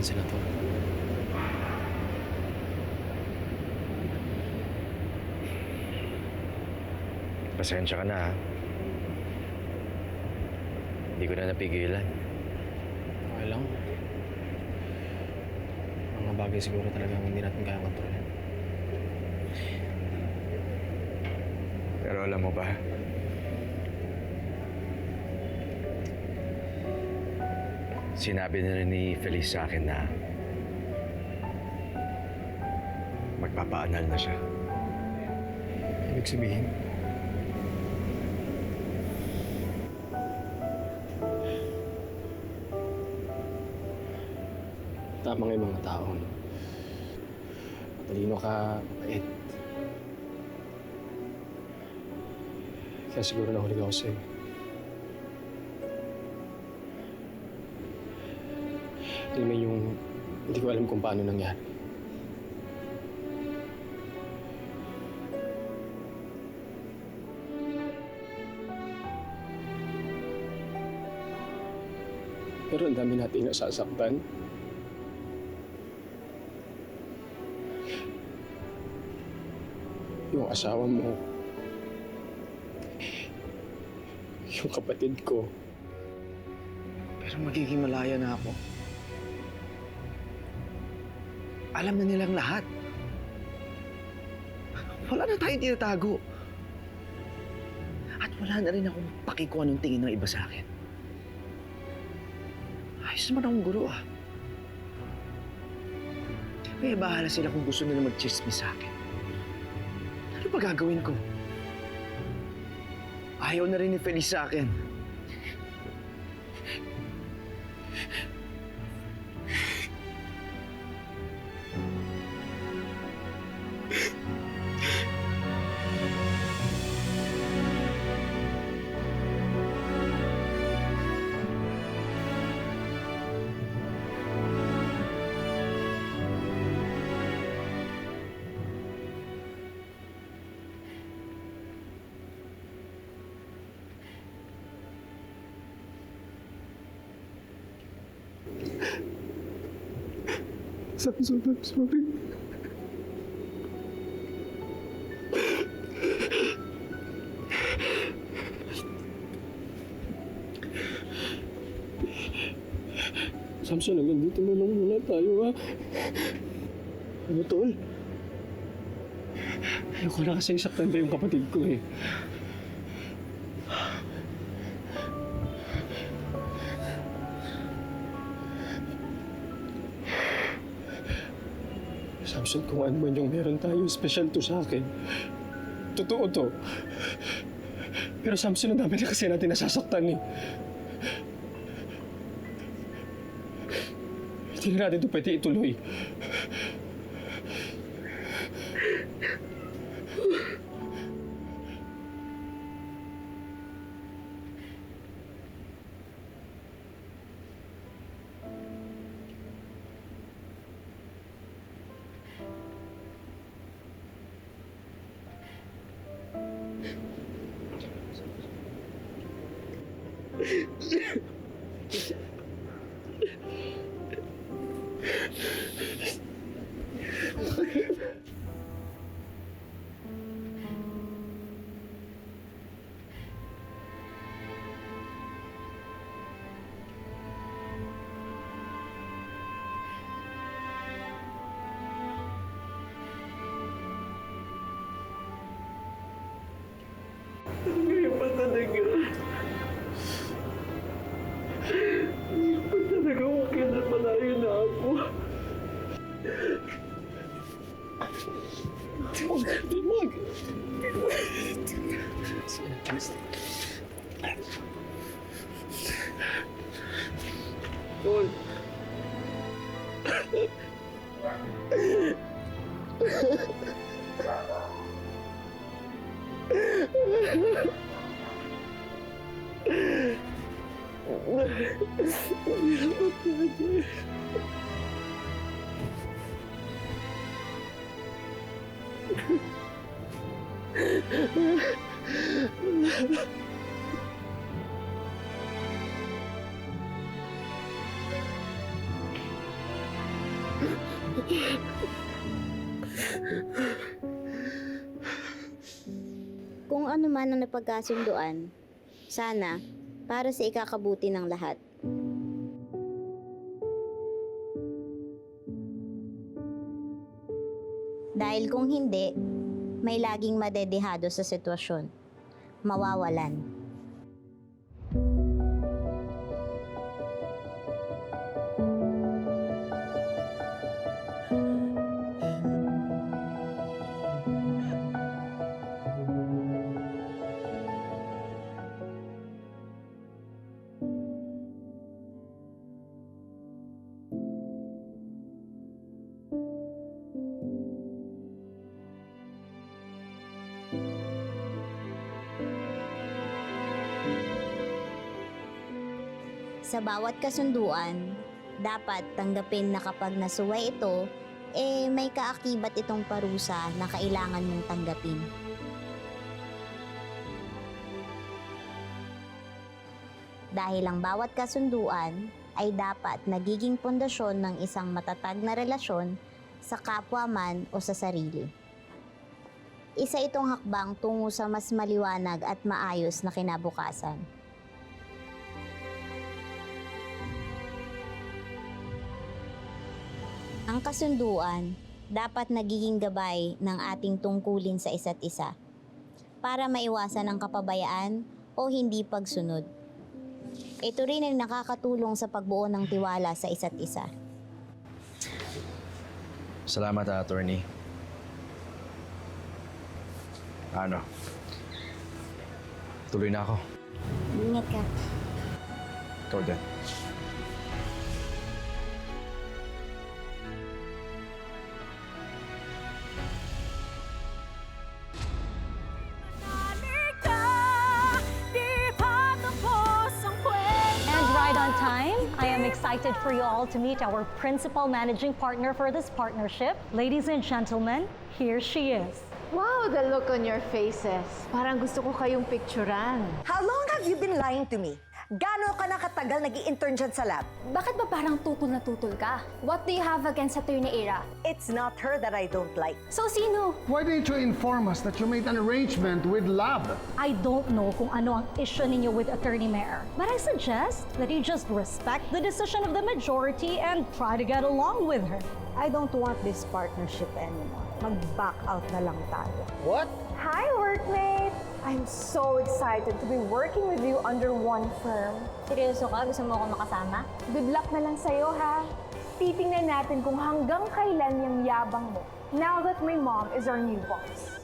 sila, Tol. Pasensya ka na, ha? Hindi ko na napigilan. Okay lang. Mga bagay siguro talagang hindi natin kaya kontrolin. Pero alam mo ba, sinabi na rin ni Feliz sa akin na magpapaanal na siya. Ibig sabihin, tama nga yung mga tao, no? Matalino ka, mabait. Kaya siguro nahulig ako sa'yo. Alam mo yung hindi ko alam kung paano nangyari. Pero ang dami nating nasasaktan. Yung asawa mo, yung kapatid ko. Pero magiging malaya na ako. Alam na nilang lahat. Wala na tayong tinatago. At wala na rin akong paki kung anong tingin ng iba sa akin. Ayos naman akong guro, ah. May bahala sila kung gusto nila mag-chismis sa akin. Ano ba gagawin ko? Ayaw na rin ni Feliz sa akin. Samson, I'm sorry. Samson, hanggang dito na lang muna tayo, ha? Ano, Tol? Ayoko na kasing saktan pa yung kapatid ko, eh. Samson, kung ano man yung meron tayo, special to sa akin. Totoo to. Pero Samson, ang dami na kasi natin nasasaktan, eh. Hindi na natin ito pwede ituloy. Ngayon pa talaga. Ngayon pa talaga wakil na malayo na ako. Timog! Tol. Kung ano man ang napagkasunduan, sana para sa ikakabuti ng lahat. Dahil kung hindi, may laging madedehado sa sitwasyon. Mawawalan. Sa bawat kasunduan, dapat tanggapin na kapag nasuway ito, may kaakibat itong parusa na kailangan mong tanggapin. Dahil ang bawat kasunduan ay dapat nagiging pundasyon ng isang matatag na relasyon sa kapwa man o sa sarili. Isa itong hakbang tungo sa mas maliwanag at maayos na kinabukasan. Ang kasunduan dapat nagiging gabay ng ating tungkulin sa isa't isa para maiwasan ang kapabayaan o hindi pagsunod. Ito rin ang nakakatulong sa pagbuo ng tiwala sa isa't isa. Salamat, attorney. Ano? Tuloy na ako. Ingat ka. Ikaw din. I am excited for you all to meet our principal managing partner for this partnership. Ladies and gentlemen, here she is. Wow, the look on your faces. Parang gusto ko kayong picturean. How long have you been lying to me? Gano'n ka na katagal nag-i-intern dyan sa lab? Bakit ba parang tutol na tutol ka? What do you have against Attorney Ira? It's not her that I don't like. So sino? Why didn't you inform us that you made an arrangement with Lab? I don't know kung ano ang issue ninyo with Attorney Mayor, but I suggest that you just respect the decision of the majority and try to get along with her. I don't want this partnership anymore. Mag-back out na lang tayo. What? Hi, workmate! I'm so excited to be working with you under one firm. Seryoso ka? Gusto mo ako makasama? Good luck na lang sa'yo, ha? Titingnan natin kung hanggang kailan yung yabang mo now that my mom is our new boss.